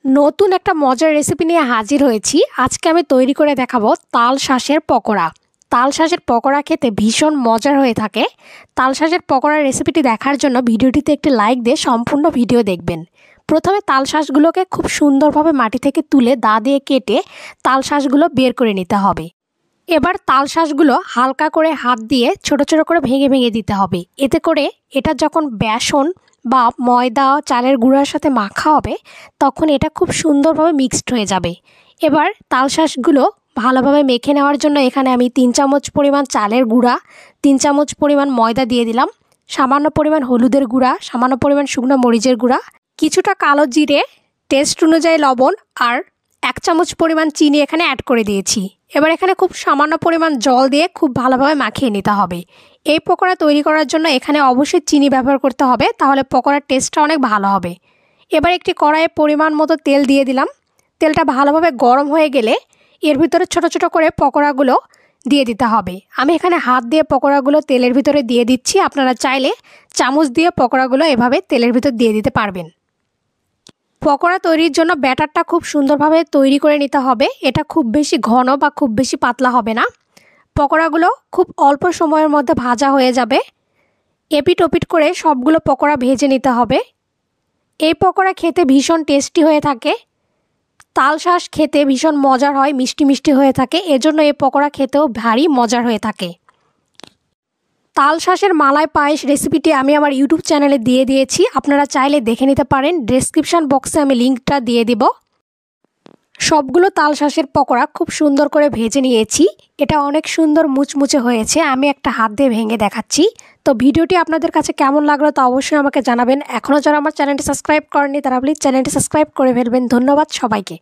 নতুন একটা মজার রেসিপি নিয়ে হাজির হয়েছি। আজকে আমি তৈরি করে দেখাবো তাল শাঁসের পকোড়া। তাল শাঁসের পকোড়া খেতে ভীষণ মজার হয়ে থাকে। তাল শাঁসের পকোড়ার রেসিপিটি দেখার জন্য ভিডিওটিতে একটি লাইক দিয়ে সম্পূর্ণ ভিডিও দেখবেন। প্রথমে তাল শাঁসগুলোকে খুব সুন্দরভাবে মাটি থেকে তুলে দা দিয়ে কেটে তাল শাঁসগুলো বের করে নিতে হবে। এবার তাল শাঁসগুলো হালকা করে হাত দিয়ে ছোট ছোট করে ভেঙে ভেঙে দিতে হবে। এতে করে এটা যখন বেসন বা ময়দা চালের গুঁড়ার সাথে মাখা হবে তখন এটা খুব সুন্দরভাবে মিক্সড হয়ে যাবে। এবার তাল শাঁসগুলো ভালোভাবে মেখে নেওয়ার জন্য এখানে আমি 3 চামচ পরিমাণ চালের গুঁড়া, 3 চামচ পরিমাণ ময়দা দিয়ে দিলাম, সামান্য পরিমাণ হলুদের গুঁড়া, সামান্য পরিমাণ শুকনো মরিচের গুঁড়া, কিছুটা কালো জিরে, টেস্ট অনুযায়ী লবণ আর 1 চামচ পরিমাণ চিনি এখানে অ্যাড করে দিয়েছি। এবার এখানে খুব সামান্য পরিমাণ জল দিয়ে খুব ভালোভাবে মাখিয়ে নিতে হবে। এই পকোড়া তৈরি করার জন্য এখানে অবশ্যই চিনি ব্যবহার করতে হবে, তাহলে পকোড়ার টেস্টটা অনেক ভালো হবে। এবার একটি কড়াইয়ে পরিমাণ মতো তেল দিয়ে দিলাম। তেলটা ভালোভাবে গরম হয়ে গেলে এর ভিতরে ছোট ছোট করে পকোড়াগুলো দিয়ে দিতে হবে। আমি এখানে হাত দিয়ে পকোড়াগুলো তেলের ভিতরে দিয়ে দিচ্ছি। আপনারা চাইলে চামচ দিয়ে পকোড়াগুলো এভাবে তেলের ভিতর দিয়ে দিতে পারবেন। পকোড়া তৈরির জন্য ব্যাটারটা খুব সুন্দরভাবে তৈরি করে নিতে হবে। এটা খুব বেশি ঘন বা খুব বেশি পাতলা হবে না। পকোড়াগুলো খুব অল্প সময়ের মধ্যে ভাজা হয়ে যাবে। এপিট ওপিট করে সবগুলো পকোড়া ভেজে নিতে হবে। এই পকোড়া খেতে ভীষণ টেস্টি হয়ে থাকে। তাল শাঁস খেতে ভীষণ মজার হয়, মিষ্টি মিষ্টি হয়ে থাকে, এজন্য এই পকোড়া খেতেও ভারী মজার হয়ে থাকে। তাল শাঁসের মালাই পায়েস রেসিপিটি আমি আমার ইউটিউব চ্যানেলে দিয়ে দিয়েছি, আপনারা চাইলে দেখে নিতে পারেন। ডেসক্রিপশন বক্সে আমি লিঙ্কটা দিয়ে দিব। সবগুলো তাল শাঁসের পকোড়া খুব সুন্দর করে ভেজে নিয়েছি। এটা অনেক সুন্দর মুচমুচে হয়েছে। আমি একটা হাত দিয়ে ভেঙে দেখাচ্ছি। তো ভিডিওটি আপনাদের কাছে কেমন লাগলো তা অবশ্যই আমাকে জানাবেন। এখনও যারা আমার চ্যানেলটি সাবস্ক্রাইব করেননি তারা প্লিজ চ্যানেলটি সাবস্ক্রাইব করে ফেলবেন। ধন্যবাদ সবাইকে।